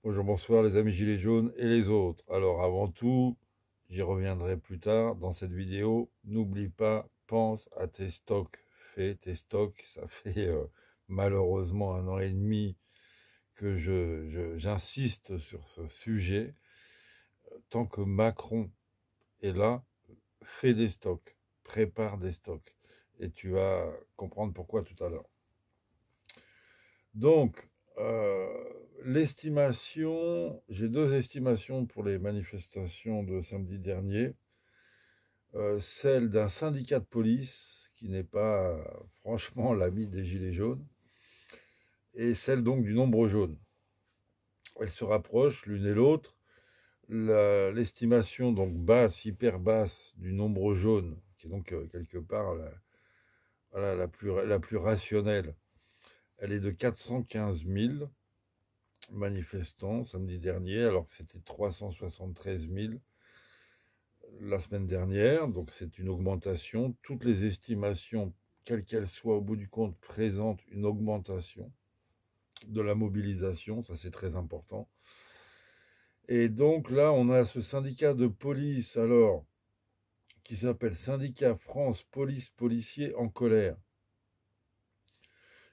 Bonjour, bonsoir les amis gilets jaunes et les autres. Alors avant tout, j'y reviendrai plus tard dans cette vidéo. N'oublie pas, pense à tes stocks. Fais tes stocks. Ça fait malheureusement 1 an et demi que j'insiste sur ce sujet. Tant que Macron est là, fais des stocks. Prépare des stocks. Et tu vas comprendre pourquoi tout à l'heure. Donc, euh, l'estimation, j'ai deux estimations pour les manifestations de samedi dernier. Celle d'un syndicat de police, qui n'est pas franchement l'ami des Gilets jaunes, et celle donc du nombre jaune. Elles se rapprochent l'une et l'autre. L'estimation donc basse, hyper basse du nombre jaune, qui est donc quelque part voilà, la plus rationnelle, elle est de 415 000 manifestants samedi dernier, alors que c'était 373 000 la semaine dernière. Donc c'est une augmentation. Toutes les estimations, quelles qu'elles soient au bout du compte, présentent une augmentation de la mobilisation. Ça, c'est très important. Et donc là, on a ce syndicat de police, alors, qui s'appelle Syndicat France Police Policiers en colère.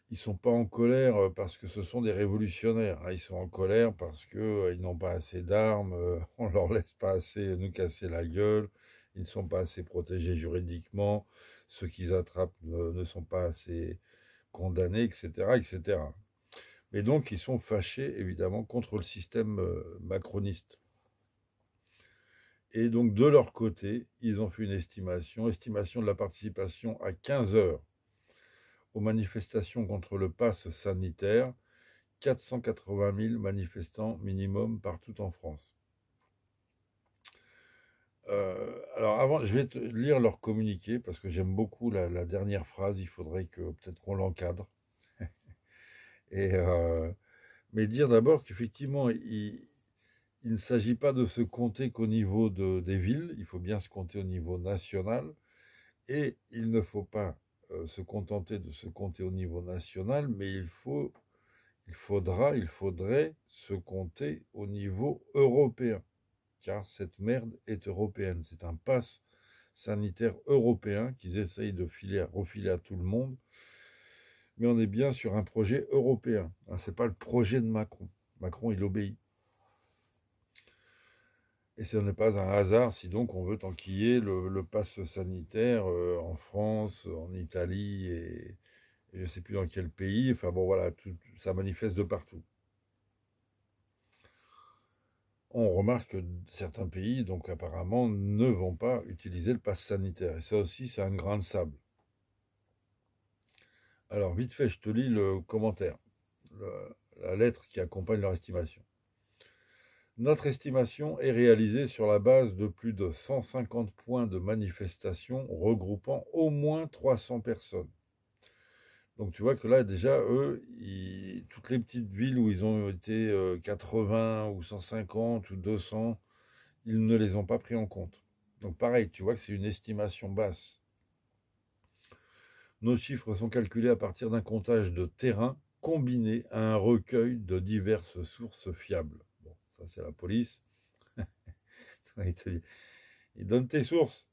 Ils ne sont pas en colère parce que ce sont des révolutionnaires. Ils sont en colère parce qu'ils n'ont pas assez d'armes, on ne leur laisse pas assez nous casser la gueule, ils ne sont pas assez protégés juridiquement, ceux qu'ils attrapent ne sont pas assez condamnés, etc., etc. Mais donc, ils sont fâchés, évidemment, contre le système macroniste. Et donc, de leur côté, ils ont fait une estimation de la participation à 15 heures aux manifestations contre le pass sanitaire, 480 000 manifestants minimum partout en France. Alors avant, je vais te lire leur communiqué parce que j'aime beaucoup la dernière phrase. Il faudrait que peut-être qu'on l'encadre. Et mais dire d'abord qu'effectivement, il ne s'agit pas de se compter qu'au niveau des villes. Il faut bien se compter au niveau national. Et il ne faut pas se contenter de se compter au niveau national, mais il faudrait se compter au niveau européen, car cette merde est européenne. C'est un pass sanitaire européen qu'ils essayent de refiler à tout le monde, mais on est bien sur un projet européen. Ce n'est pas le projet de Macron. Macron, il obéit. Et ce n'est pas un hasard si donc on veut enquiller le pass sanitaire en France, en Italie et je ne sais plus dans quel pays. Enfin bon, voilà, ça manifeste de partout. On remarque que certains pays, donc apparemment, ne vont pas utiliser le pass sanitaire. Et ça aussi, c'est un grain de sable. Alors, vite fait, je te lis le commentaire, la lettre qui accompagne leur estimation. Notre estimation est réalisée sur la base de plus de 150 points de manifestation regroupant au moins 300 personnes. Donc tu vois que là, déjà, eux, toutes les petites villes où ils ont été 80 ou 150 ou 200, ils ne les ont pas pris en compte. Donc pareil, tu vois que c'est une estimation basse. Nos chiffres sont calculés à partir d'un comptage de terrain combiné à un recueil de diverses sources fiables. Bon, ça c'est la police. Il donne tes sources.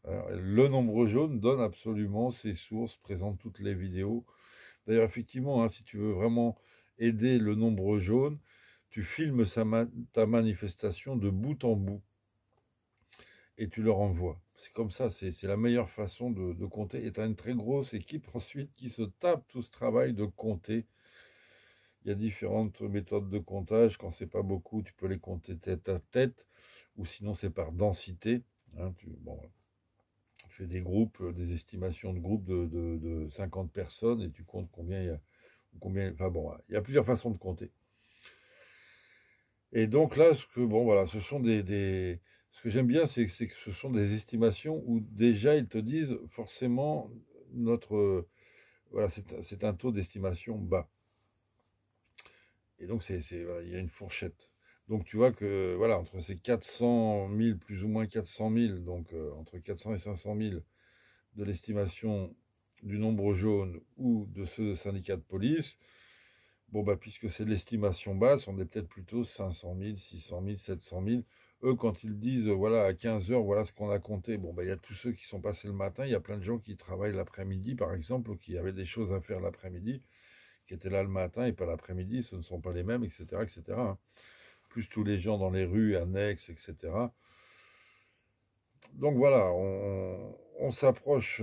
Alors, le nombre jaune donne absolument ses sources, présente toutes les vidéos. D'ailleurs, effectivement, si tu veux vraiment aider le nombre jaune, tu filmes ta manifestation de bout en bout et tu leur envoies. C'est comme ça, c'est la meilleure façon de compter. Et tu as une très grosse équipe ensuite qui se tape tout ce travail de compter. Il y a différentes méthodes de comptage. Quand c'est pas beaucoup, tu peux les compter tête à tête, ou sinon c'est par densité. Tu fais des groupes, des estimations de groupes de 50 personnes et tu comptes combien il y a. Enfin bon, il y a plusieurs façons de compter. Et donc là, ce sont ce que j'aime bien, c'est que ce sont des estimations où déjà ils te disent forcément voilà, c'est un taux d'estimation bas. Et donc voilà, il y a une fourchette. Donc tu vois que voilà, entre ces 400 000, plus ou moins 400 000, donc entre 400 et 500 000 de l'estimation du nombre jaune ou de ce syndicat de police, Bon, bah, puisque c'est de l'estimation basse, on est peut-être plutôt 500 000, 600 000, 700 000. Eux, quand ils disent, voilà, à 15 heures, voilà ce qu'on a compté. Bon, bah, il y a tous ceux qui sont passés le matin. Il y a plein de gens qui travaillent l'après-midi, par exemple, ou qui avaient des choses à faire l'après-midi, qui étaient là le matin et pas l'après-midi. Ce ne sont pas les mêmes, etc., etc., hein. Plus tous les gens dans les rues, annexes, etc. Donc voilà, on s'approche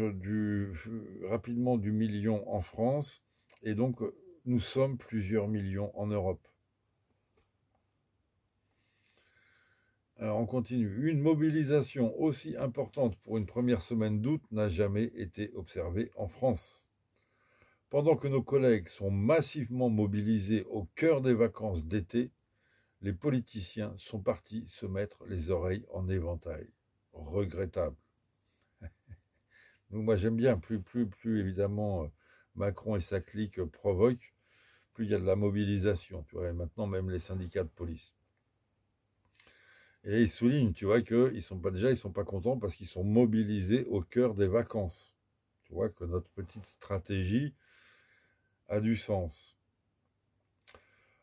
rapidement du million en France, et donc nous sommes plusieurs millions en Europe. Alors on continue. Une mobilisation aussi importante pour une première semaine d'août n'a jamais été observée en France. Pendant que nos collègues sont massivement mobilisés au cœur des vacances d'été, les politiciens sont partis se mettre les oreilles en éventail. Regrettable. Donc moi j'aime bien, plus évidemment Macron et sa clique provoquent, plus il y a de la mobilisation. Tu vois, et maintenant même les syndicats de police. Et là, ils soulignent, tu vois, qu'ils sont pas déjà, ils sont pas contents parce qu'ils sont mobilisés au cœur des vacances. Tu vois que notre petite stratégie a du sens.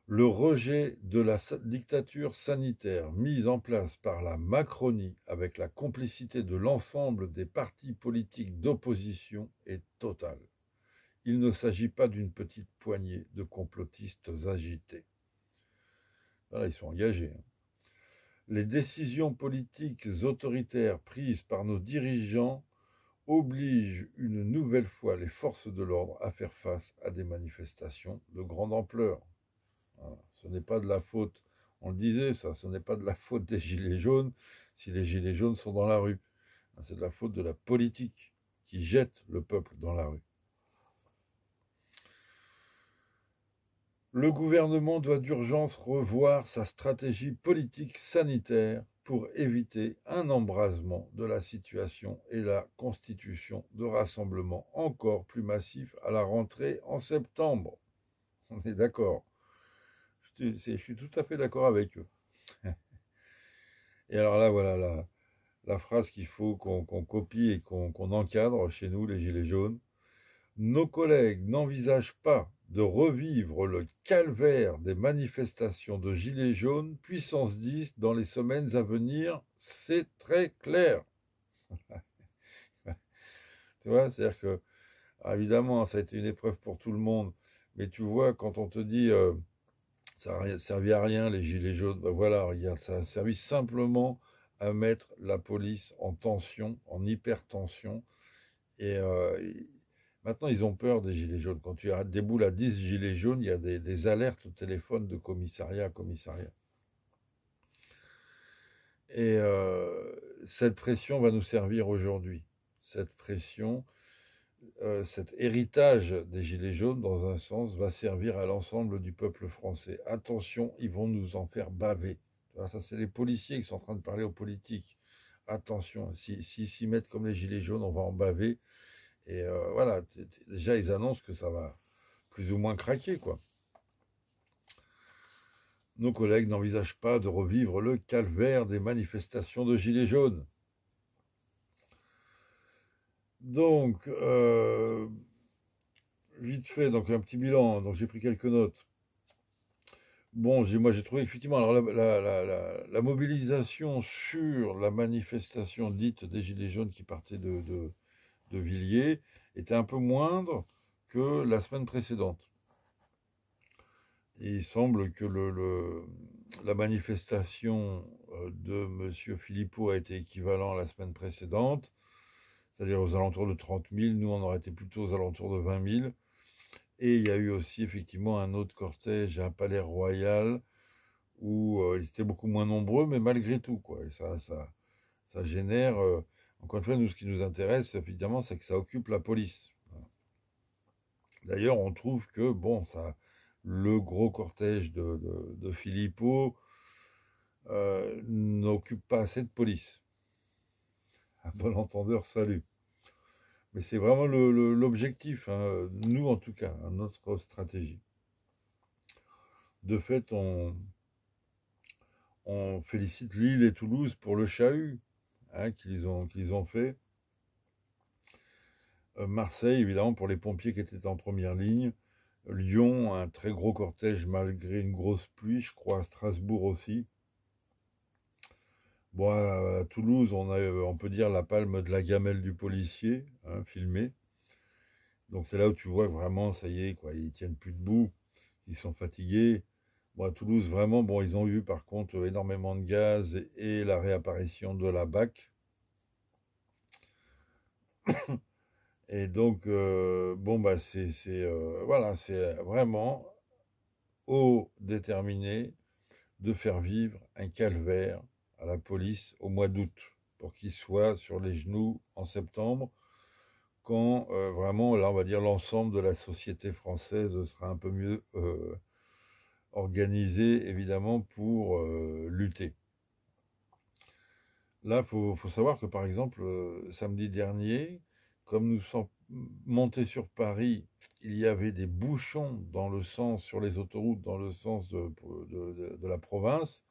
Le rejet de la dictature sanitaire mise en place par la Macronie avec la complicité de l'ensemble des partis politiques d'opposition est total. Il ne s'agit pas d'une petite poignée de complotistes agités. Voilà, ils sont engagés. Les décisions politiques autoritaires prises par nos dirigeants obligent une nouvelle fois les forces de l'ordre à faire face à des manifestations de grande ampleur. Voilà. Ce n'est pas de la faute, on le disait ça, ce n'est pas de la faute des gilets jaunes si les gilets jaunes sont dans la rue. C'est de la faute de la politique qui jette le peuple dans la rue. Le gouvernement doit d'urgence revoir sa stratégie politique sanitaire pour éviter un embrasement de la situation et la constitution de rassemblements encore plus massifs à la rentrée en septembre. On est d'accord. Je suis tout à fait d'accord avec eux. Et alors là, voilà la phrase qu'il faut qu'on copie et qu'on encadre chez nous, les Gilets jaunes. Nos collègues n'envisagent pas de revivre le calvaire des manifestations de Gilets jaunes puissance 10 dans les semaines à venir, c'est très clair. Tu vois, c'est-à-dire que, évidemment, ça a été une épreuve pour tout le monde, mais tu vois, quand on te dit ça n'a servi à rien, les Gilets jaunes, ben voilà, regarde, ça a servi simplement à mettre la police en tension, en hypertension, et maintenant, ils ont peur des gilets jaunes. Quand tu déboules à 10 gilets jaunes, il y a des alertes au téléphone de commissariat à commissariat. Et cette pression va nous servir aujourd'hui. Cette pression, cet héritage des gilets jaunes, dans un sens, va servir à l'ensemble du peuple français. Attention, ils vont nous en faire baver. Ça, c'est les policiers qui sont en train de parler aux politiques. Attention, s'ils s'y mettent comme les gilets jaunes, on va en baver. Et voilà, déjà, ils annoncent que ça va plus ou moins craquer, quoi. Nos collègues n'envisagent pas de revivre le calvaire des manifestations de Gilets jaunes. Donc, vite fait, donc un petit bilan, donc j'ai pris quelques notes. Bon, moi j'ai trouvé effectivement, alors la mobilisation sur la manifestation dite des Gilets jaunes qui partait de Villiers était un peu moindre que la semaine précédente. Et il semble que la manifestation de M. Philippot a été équivalente la semaine précédente, c'est-à-dire aux alentours de 30 000. Nous, on aurait été plutôt aux alentours de 20 000. Et il y a eu aussi effectivement un autre cortège à Palais Royal où ils étaient beaucoup moins nombreux, mais malgré tout, quoi. Et ça génère... encore une fois, nous, ce qui nous intéresse, évidemment, c'est que ça occupe la police. D'ailleurs, on trouve que, bon, le gros cortège de Philippot n'occupe pas assez de police. À bon entendeur, salut. Mais c'est vraiment l'objectif, hein, nous en tout cas, notre stratégie. De fait, on félicite Lille et Toulouse pour le chahut hein, qu'ils ont fait. Marseille, évidemment, pour les pompiers qui étaient en première ligne. Lyon, un très gros cortège malgré une grosse pluie, je crois à Strasbourg aussi. Bon, à Toulouse, on peut dire la palme de la gamelle du policier, hein, filmée. Donc c'est là où tu vois que vraiment, ça y est, quoi, ils tiennent plus debout, ils sont fatigués. Bon, à Toulouse, vraiment, bon, ils ont eu par contre énormément de gaz et la réapparition de la BAC. Et donc, bon, bah, voilà, c'est vraiment haut déterminé de faire vivre un calvaire à la police au mois d'août pour qu'ils soient sur les genoux en septembre, quand vraiment, là, on va dire, l'ensemble de la société française sera un peu mieux organisée, évidemment, pour lutter. Là, faut savoir que, par exemple, samedi dernier, comme nous sommes montés sur Paris, il y avait des bouchons dans le sens, sur les autoroutes, dans le sens de la province,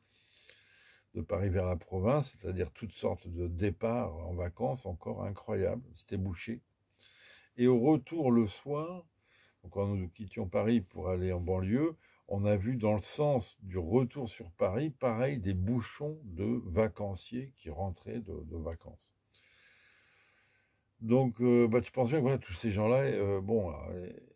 de Paris vers la province, c'est-à-dire toutes sortes de départs en vacances, encore incroyables, c'était bouché. Et au retour le soir, donc quand nous quittions Paris pour aller en banlieue, on a vu dans le sens du retour sur Paris, pareil, des bouchons de vacanciers qui rentraient de vacances. Donc, bah, tu penses bien que voilà, tous ces gens-là, bon, alors,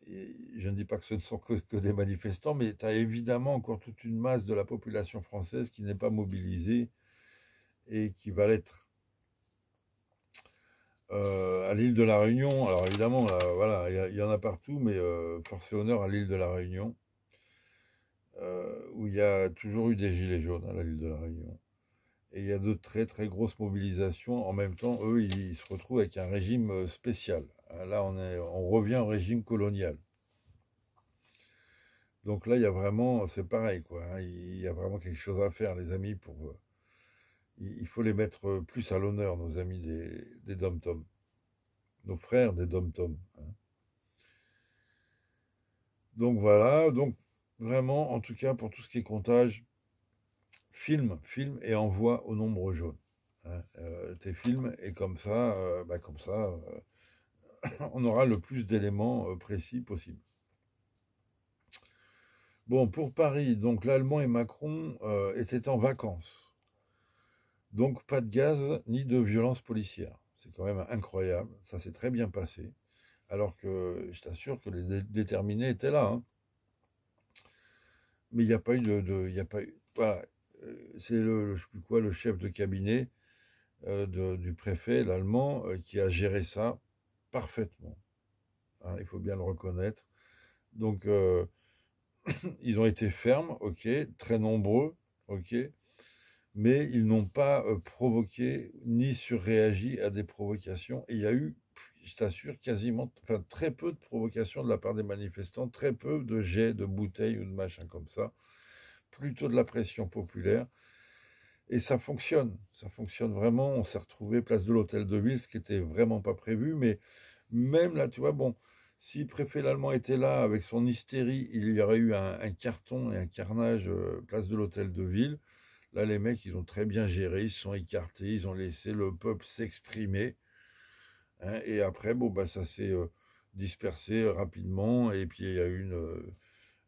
je ne dis pas que ce ne sont que des manifestants, mais tu as évidemment encore toute une masse de la population française qui n'est pas mobilisée et qui va l'être. À l'île de la Réunion, alors évidemment, là, voilà, il y en a partout, mais force et honneur à l'île de la Réunion, où il y a toujours eu des gilets jaunes à l'île de la Réunion. Et il y a de très très grosses mobilisations. En même temps, eux, ils se retrouvent avec un régime spécial. Là, on revient au régime colonial. Donc là, il y a vraiment, c'est pareil, quoi, hein, il y a vraiment quelque chose à faire, les amis, il faut les mettre plus à l'honneur, nos amis des dom-toms, nos frères des dom-toms, hein. Donc voilà, donc vraiment, en tout cas, pour tout ce qui est comptage, filme et envoie au nombre jaune, hein. Tes films, et comme ça, on aura le plus d'éléments précis possible. Bon, pour Paris, donc l'Allemand et Macron étaient en vacances. Donc pas de gaz ni de violence policière. C'est quand même incroyable. Ça s'est très bien passé. Alors que je t'assure que les déterminés étaient là, hein. Mais il n'y a pas eu il y a pas eu, voilà. C'est je sais plus quoi, le chef de cabinet du préfet, l'allemand, qui a géré ça parfaitement, hein, il faut bien le reconnaître. Donc ils ont été fermes, ok, très nombreux, ok, mais ils n'ont pas provoqué ni surréagi à des provocations. Et il y a eu, je t'assure, quasiment, enfin très peu de provocations de la part des manifestants, très peu de jets de bouteilles ou de machins comme ça, plutôt de la pression populaire. Et ça fonctionne vraiment. On s'est retrouvé place de l'Hôtel de Ville, ce qui était vraiment pas prévu, mais même là, tu vois, bon, si le préfet allemand était là avec son hystérie, il y aurait eu un carton et un carnage place de l'Hôtel de Ville. Là, les mecs, ils ont très bien géré, ils se sont écartés, ils ont laissé le peuple s'exprimer, hein, et après, bon, bah, ça s'est dispersé rapidement. Et puis, il y a eu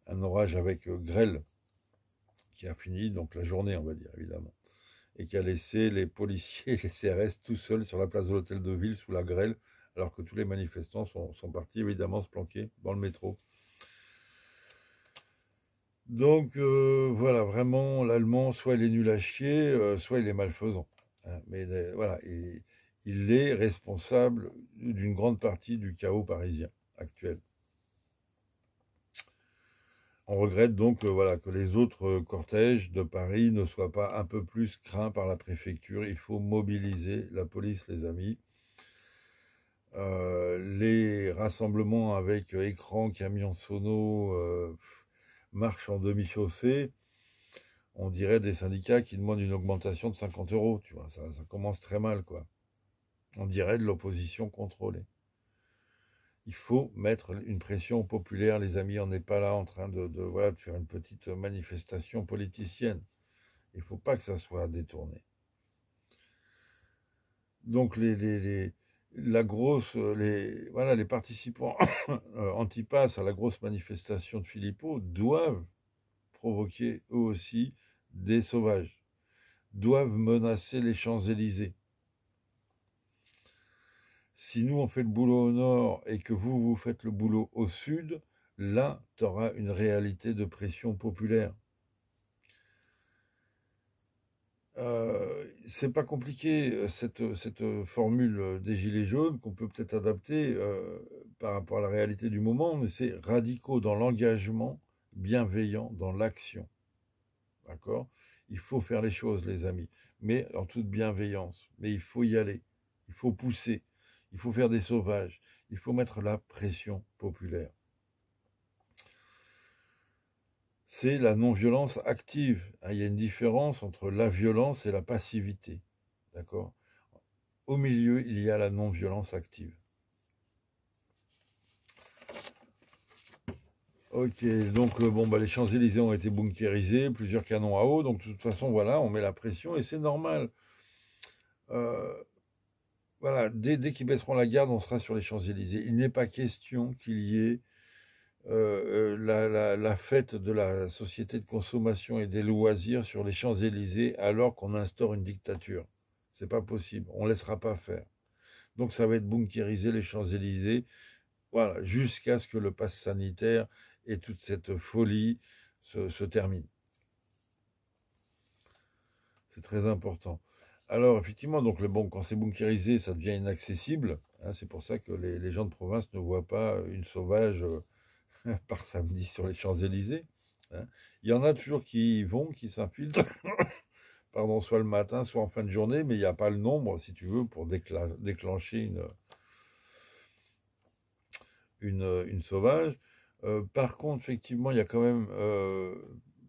un orage avec grêle qui a fini donc la journée, on va dire, évidemment, et qui a laissé les policiers et les CRS tout seuls sur la place de l'Hôtel de Ville sous la grêle, alors que tous les manifestants sont partis, évidemment, se planquer dans le métro. Donc voilà, vraiment, l'Allemand, soit il est nul à chier, soit il est malfaisant, hein. Mais voilà, il est responsable d'une grande partie du chaos parisien actuel. On regrette donc voilà, que les autres cortèges de Paris ne soient pas un peu plus craints par la préfecture. Il faut mobiliser la police, les amis. Les rassemblements avec écran, camions sonos, marche en demi-chaussée, on dirait des syndicats qui demandent une augmentation de 50 euros, tu vois, ça commence très mal, quoi. On dirait de l'opposition contrôlée. Il faut mettre une pression populaire, les amis, on n'est pas là en train voilà, de faire une petite manifestation politicienne. Il ne faut pas que ça soit détourné. Donc voilà, les participants anti-pass à la grosse manifestation de Philippot doivent provoquer eux aussi des sauvages, doivent menacer les Champs-Élysées. Si nous, on fait le boulot au nord et que vous, vous faites le boulot au sud, là, tu auras une réalité de pression populaire. C'est pas compliqué, cette formule des Gilets jaunes, qu'on peut peut-être adapter par rapport à la réalité du moment, mais c'est radicaux dans l'engagement, bienveillant dans l'action. D'accord? Il faut faire les choses, les amis, mais en toute bienveillance. Mais il faut y aller, il faut pousser, il faut faire des sauvages, il faut mettre la pression populaire. C'est la non-violence active. Il y a une différence entre la violence et la passivité. D'accord? Au milieu, il y a la non-violence active. Ok, donc les Champs-Élysées ont été bunkérisés, plusieurs canons à eau, donc de toute façon, voilà, on met la pression et c'est normal. Euh, voilà, dès qu'ils baisseront la garde, on sera sur les Champs-Élysées. Il n'est pas question qu'il y ait la fête de la société de consommation et des loisirs sur les Champs-Élysées alors qu'on instaure une dictature. C'est pas possible, on ne laissera pas faire. Donc ça va être bunkérisé les Champs-Élysées, voilà, jusqu'à ce que le pass sanitaire et toute cette folie se termine. C'est très important. Alors effectivement, donc quand c'est bunkérisé, ça devient inaccessible. Hein, c'est pour ça que les gens de province ne voient pas une sauvage par samedi sur les Champs-Élysées. Hein. Il y en a toujours qui y vont, qui s'infiltrent, pardon, soit le matin, soit en fin de journée, mais il n'y a pas le nombre, si tu veux, pour déclencher une sauvage. Par contre, effectivement, il y a quand même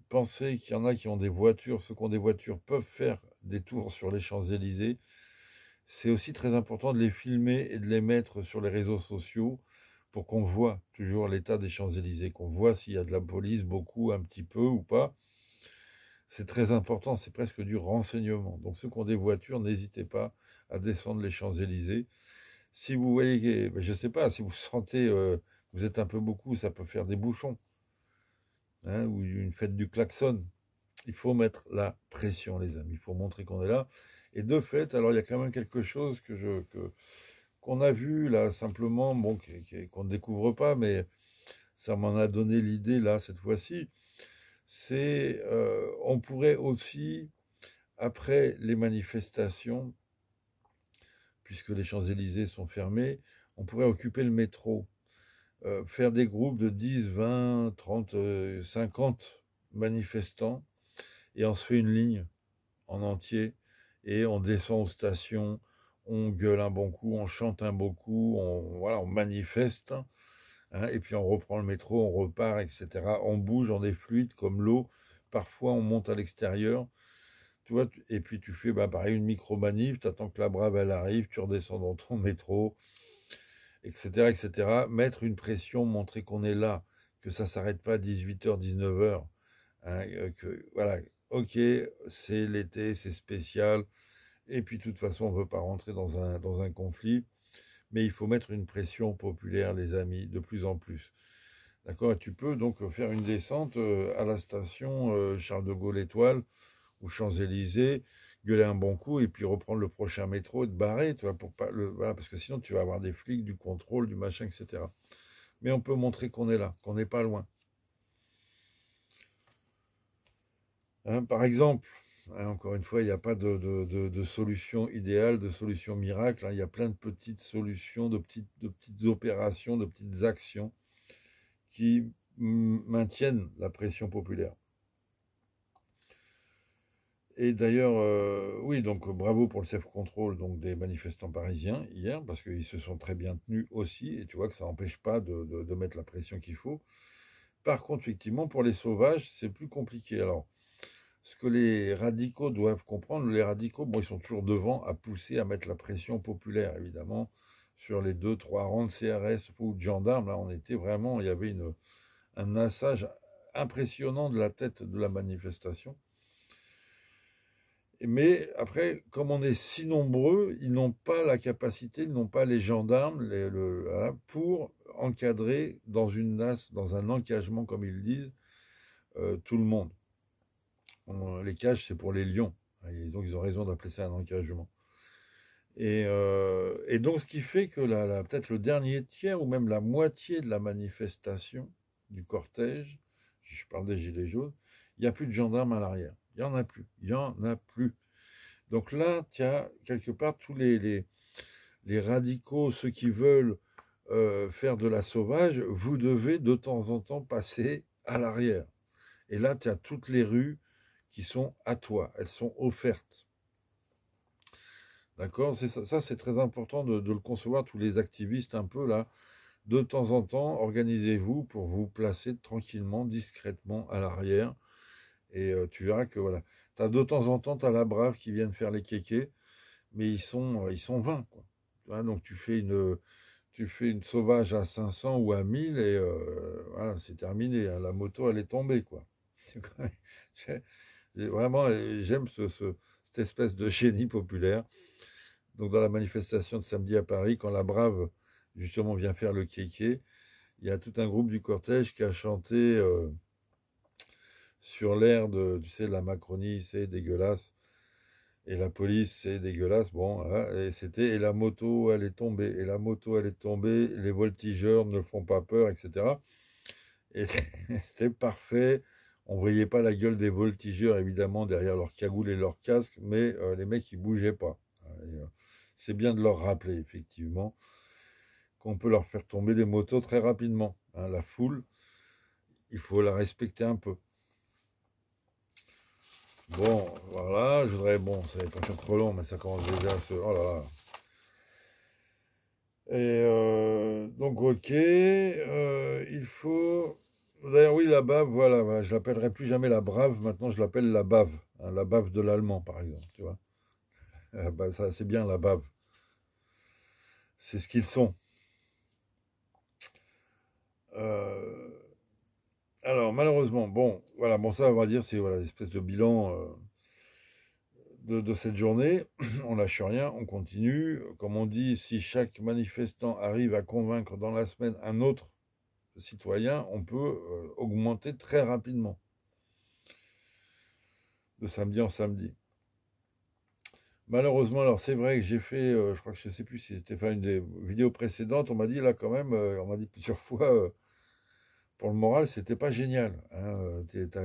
penser qu'il y en a qui ont des voitures, ceux qui ont des voitures peuvent faire des tours sur les Champs-Élysées. C'est aussi très important de les filmer et de les mettre sur les réseaux sociaux pour qu'on voit toujours l'état des Champs-Élysées, qu'on voit s'il y a de la police, beaucoup, un petit peu ou pas. C'est très important, c'est presque du renseignement. Donc ceux qui ont des voitures, n'hésitez pas à descendre les Champs-Élysées. Si vous voyez, je ne sais pas, si vous sentez, vous êtes un peu beaucoup, ça peut faire des bouchons, hein, ou une fête du klaxon. Il faut mettre la pression, les amis. Il faut montrer qu'on est là. Et de fait, alors il y a quand même quelque chose qu'on a vu là, simplement, bon, qu'on ne découvre pas, mais ça m'en a donné l'idée là, cette fois-ci. C'est, on pourrait aussi, après les manifestations, puisque les Champs-Élysées sont fermés, on pourrait occuper le métro, faire des groupes de 10, 20, 30, 50 manifestants, et on se fait une ligne en entier, et on descend aux stations, on gueule un bon coup, on chante un bon coup, on manifeste, hein, et puis on reprend le métro, on repart, etc. On bouge, on est fluide comme l'eau. Parfois, on monte à l'extérieur, tu vois, et puis tu fais pareil une micro-manif, tu attends que la brave elle arrive, tu redescends dans ton métro, etc., etc. Mettre une pression, montrer qu'on est là, que ça s'arrête pas à 18h, 19h, hein, que voilà, ok, c'est l'été, c'est spécial, et puis de toute façon, on ne veut pas rentrer dans un conflit, mais il faut mettre une pression populaire, les amis, de plus en plus. D'accord? Et tu peux donc faire une descente à la station Charles de Gaulle Étoile ou Champs-Élysées, gueuler un bon coup et puis reprendre le prochain métro et te barrer, tu vois, voilà, parce que sinon tu vas avoir des flics, du contrôle, du machin, etc. Mais on peut montrer qu'on est là, qu'on n'est pas loin. Hein, par exemple, hein, encore une fois, il n'y a pas de solution idéale, de solution miracle. Hein, il y a plein de petites solutions, de petites opérations, de petites actions qui maintiennent la pression populaire. Et d'ailleurs, oui, donc bravo pour le self-control donc des manifestants parisiens hier, parce qu'ils se sont très bien tenus aussi, et tu vois que ça n'empêche pas de mettre la pression qu'il faut. Par contre, effectivement, pour les sauvages, c'est plus compliqué. Alors, ce que les radicaux doivent comprendre, les radicaux, bon, ils sont toujours devant à pousser, à mettre la pression populaire, évidemment, sur les 2, 3 rangs de CRS ou de gendarmes. Là, on était vraiment, il y avait un assage impressionnant de la tête de la manifestation. Mais après, comme on est si nombreux, ils n'ont pas la capacité, ils n'ont pas les gendarmes voilà, pour encadrer dans une nasse, dans un encagement, comme ils disent, tout le monde. Les cages, c'est pour les lions. Et donc, ils ont raison d'appeler ça un encagement. Et donc, ce qui fait que peut-être le dernier tiers ou même la moitié de la manifestation, du cortège, je parle des Gilets jaunes, il n'y a plus de gendarmes à l'arrière. Il n'y en a plus. Il n'y en a plus. Donc là, tu as quelque part tous les radicaux, ceux qui veulent faire de la sauvage, vous devez de temps en temps passer à l'arrière. Et là, tu as toutes les rues qui sont à toi. Elles sont offertes. D'accord? Ça, c'est très important de le concevoir, tous les activistes un peu là. De temps en temps, organisez-vous pour vous placer tranquillement, discrètement à l'arrière. Et tu verras que voilà. De temps en temps, tu as la brave qui viennent faire les kékés, mais ils sont 20, quoi. Donc tu fais une sauvage à 500 ou à 1000 et voilà, c'est terminé. Hein. La moto, elle est tombée, quoi. Vraiment, j'aime cette espèce de génie populaire. Donc dans la manifestation de samedi à Paris, quand la brave justement vient faire le kéké, il y a tout un groupe du cortège qui a chanté sur l'air de, tu sais, la Macronie, c'est dégueulasse, et la police, c'est dégueulasse, bon, voilà, et la moto, elle est tombée, et la moto, elle est tombée, les voltigeurs ne font pas peur, etc. Et c'est parfait. On voyait pas la gueule des voltigeurs, évidemment, derrière leur cagoule et leur casque, mais les mecs, ils bougeaient pas. C'est bien de leur rappeler, effectivement, qu'on peut leur faire tomber des motos très rapidement. Hein, la foule, il faut la respecter un peu. Bon, voilà, je voudrais, bon, ça va pas faire trop long, mais ça commence déjà à se... Oh là là. Et donc, ok, il faut... D'ailleurs, oui, la bave, voilà, je l'appellerai plus jamais la brave, maintenant je l'appelle la bave. Hein, la bave de l'allemand, par exemple, tu vois. Ça, c'est bien la bave. C'est ce qu'ils sont. Euh, alors, malheureusement, bon, voilà, bon, ça, on va dire, c'est voilà, l'espèce de bilan de cette journée. On lâche rien, on continue. Comme on dit, si chaque manifestant arrive à convaincre dans la semaine un autre citoyen, on peut augmenter très rapidement, de samedi en samedi. Malheureusement, alors c'est vrai que j'ai fait, je crois que je ne sais plus si c'était fait une des vidéos précédentes, on m'a dit là quand même, on m'a dit plusieurs fois, pour le moral, c'était pas génial, hein,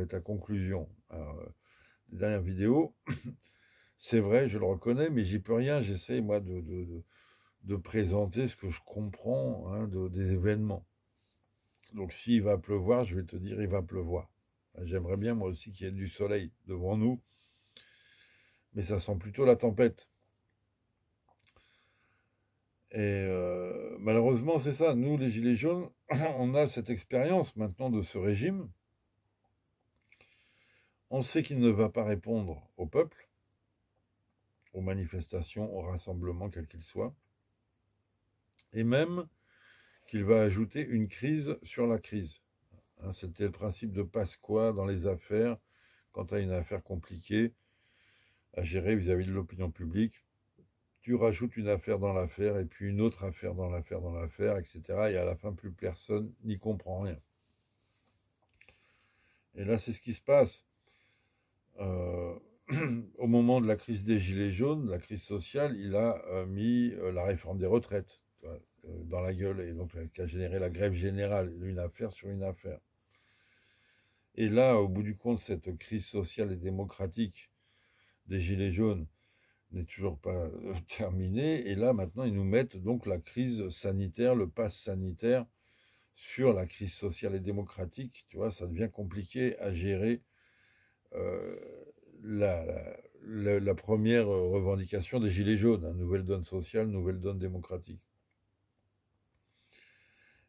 ta conclusion. Alors, les dernières vidéos, c'est vrai, je le reconnais, mais j'y peux rien, j'essaie moi de présenter ce que je comprends hein, des événements. Donc s'il va pleuvoir, je vais te dire, il va pleuvoir. J'aimerais bien moi aussi qu'il y ait du soleil devant nous, mais ça sent plutôt la tempête. Et malheureusement, c'est ça. Nous, les Gilets jaunes, on a cette expérience maintenant de ce régime. On sait qu'il ne va pas répondre au peuple, aux manifestations, aux rassemblements, quels qu'ils soient, et même qu'il va ajouter une crise sur la crise. Hein, c'était le principe de Pasqua dans les affaires, quand tu as une affaire compliquée à gérer vis-à-vis de l'opinion publique. Tu rajoutes une affaire dans l'affaire, et puis une autre affaire dans l'affaire, etc. Et à la fin, plus personne n'y comprend rien. Et là, c'est ce qui se passe. Au moment de la crise des Gilets jaunes, la crise sociale, il a mis la réforme des retraites dans la gueule, et donc qui a généré la grève générale, une affaire sur une affaire. Et là, au bout du compte, cette crise sociale et démocratique des Gilets jaunes n'est toujours pas terminée. Et là, maintenant, ils nous mettent donc la crise sanitaire, le pass sanitaire sur la crise sociale et démocratique. Tu vois, ça devient compliqué à gérer la première revendication des Gilets jaunes, hein, nouvelle donne sociale, nouvelle donne démocratique.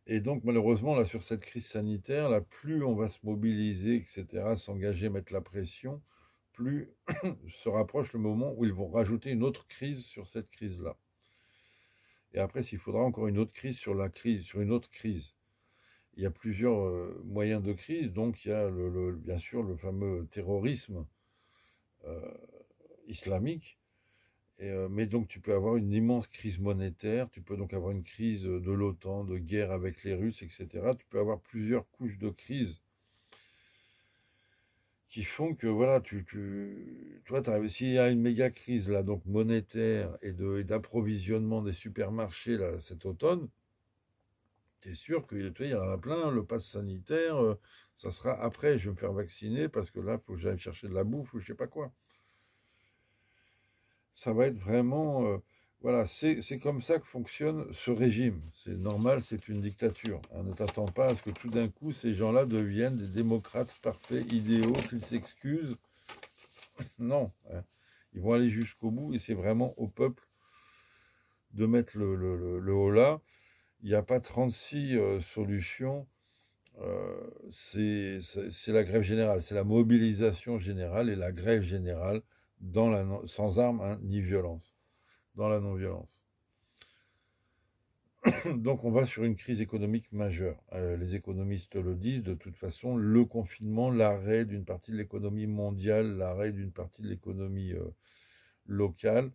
Et donc, malheureusement, là, sur cette crise sanitaire, là, plus on va se mobiliser, etc., s'engager, mettre la pression, plus se rapproche le moment où ils vont rajouter une autre crise sur cette crise-là. Et après, s'il faudra encore une autre crise sur la crise, sur une autre crise. Il y a plusieurs moyens de crise, donc il y a bien sûr le fameux terrorisme islamique. Mais donc tu peux avoir une immense crise monétaire, tu peux donc avoir une crise de l'OTAN, de guerre avec les Russes, etc. Tu peux avoir plusieurs couches de crise qui font que voilà, toi, s'il y a une méga crise là, donc monétaire et d'approvisionnement des supermarchés là, cet automne, tu es sûr que il y en a plein, le pass sanitaire, ça sera après, je vais me faire vacciner parce que là, il faut que j'aille chercher de la bouffe ou je sais pas quoi. Ça va être vraiment, voilà, c'est comme ça que fonctionne ce régime. C'est normal, c'est une dictature, hein. Ne t'attends pas à ce que tout d'un coup, ces gens-là deviennent des démocrates parfaits, idéaux, qu'ils s'excusent. Non, hein. Ils vont aller jusqu'au bout et c'est vraiment au peuple de mettre le haut là. Il n'y a pas 36 solutions. C'est la grève générale, c'est la mobilisation générale et la grève générale sans armes, hein, ni violence, dans la non-violence. Donc on va sur une crise économique majeure. Les économistes le disent, de toute façon, le confinement, l'arrêt d'une partie de l'économie mondiale, l'arrêt d'une partie de l'économie locale,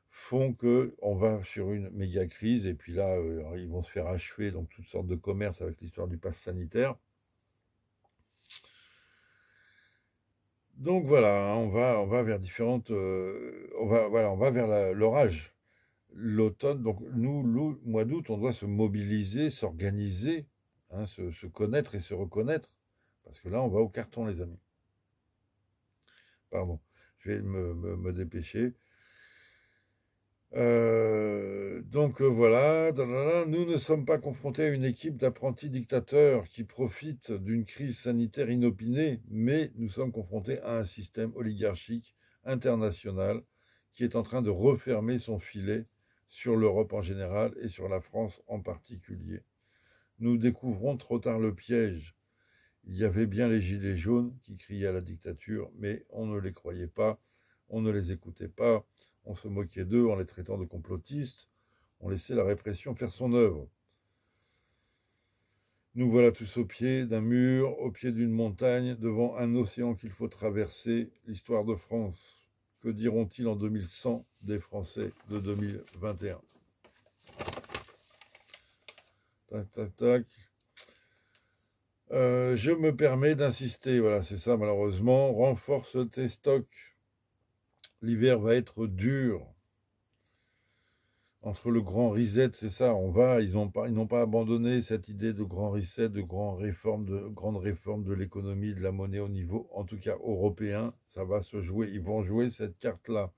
font qu'on va sur une méga crise, et puis là, ils vont se faire achever donc toutes sortes de commerces avec l'histoire du pass sanitaire. Donc voilà, hein, on va vers différentes, on va vers l'orage, l'automne. Donc nous, le mois d'août, on doit se mobiliser, s'organiser, hein, se connaître et se reconnaître, parce que là, on va au carton, les amis. Pardon, je vais me dépêcher. Voilà, nous ne sommes pas confrontés à une équipe d'apprentis dictateurs qui profitent d'une crise sanitaire inopinée, mais nous sommes confrontés à un système oligarchique international qui est en train de refermer son filet sur l'Europe en général et sur la France en particulier. Nous découvrons trop tard le piège. Il y avait bien les gilets jaunes qui criaient à la dictature, mais on ne les croyait pas, on ne les écoutait pas. On se moquait d'eux en les traitant de complotistes. On laissait la répression faire son œuvre. Nous voilà tous au pied d'un mur, au pied d'une montagne, devant un océan qu'il faut traverser, l'histoire de France. Que diront-ils en 2100 des Français de 2021 ? Tac, tac, tac. Je me permets d'insister, voilà, c'est ça malheureusement. Renforce tes stocks. L'hiver va être dur. Entre le grand reset, c'est ça, ils n'ont pas abandonné cette idée de grand reset, de grande réforme de l'économie, de la monnaie au niveau, en tout cas européen. Ça va se jouer, ils vont jouer cette carte-là.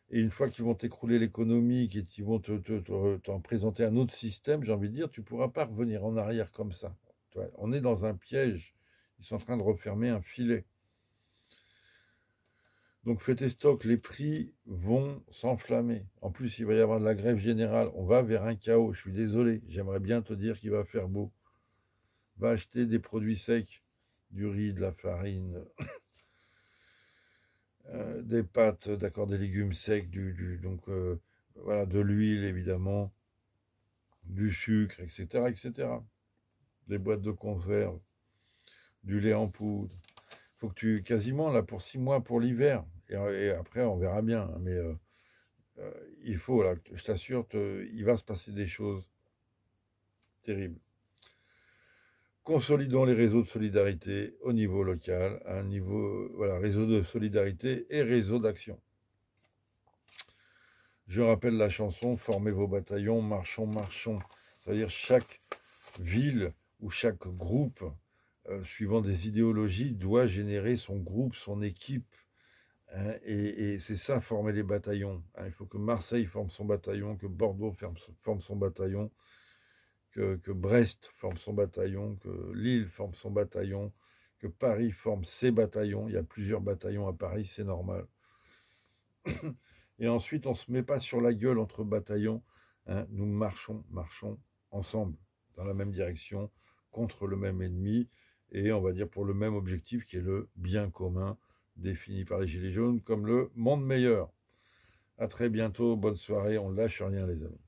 Et une fois qu'ils vont t'écrouler l'économie, qu'ils vont t'en présenter un autre système, j'ai envie de dire, tu ne pourras pas revenir en arrière comme ça. On est dans un piège. Ils sont en train de refermer un filet. Donc fais tes stocks, les prix vont s'enflammer. En plus, il va y avoir de la grève générale. On va vers un chaos. Je suis désolé, j'aimerais bien te dire qu'il va faire beau. Va acheter des produits secs, du riz, de la farine, des pâtes, d'accord, des légumes secs, voilà, de l'huile évidemment, du sucre, etc., etc. Des boîtes de conserve, du lait en poudre. Faut que quasiment là pour 6 mois pour l'hiver. Et après, on verra bien. Mais il faut, là, je t'assure, il va se passer des choses terribles. Consolidons les réseaux de solidarité au niveau local, à un niveau, voilà, réseau de solidarité et réseau d'action. Je rappelle la chanson « Formez vos bataillons, marchons, marchons ». C'est-à-dire chaque ville ou chaque groupe, suivant des idéologies, doit générer son groupe, son équipe. Hein, et c'est ça, former les bataillons. Hein, il faut que Marseille forme son bataillon, que Bordeaux forme son bataillon, que Brest forme son bataillon, que Lille forme son bataillon, que Paris forme ses bataillons. Il y a plusieurs bataillons à Paris, c'est normal. Et ensuite, on ne se met pas sur la gueule entre bataillons. Hein, nous marchons ensemble, dans la même direction, contre le même ennemi, et on va dire pour le même objectif qui est le bien commun, défini par les Gilets jaunes comme le monde meilleur. À très bientôt, bonne soirée, on ne lâche rien les amis.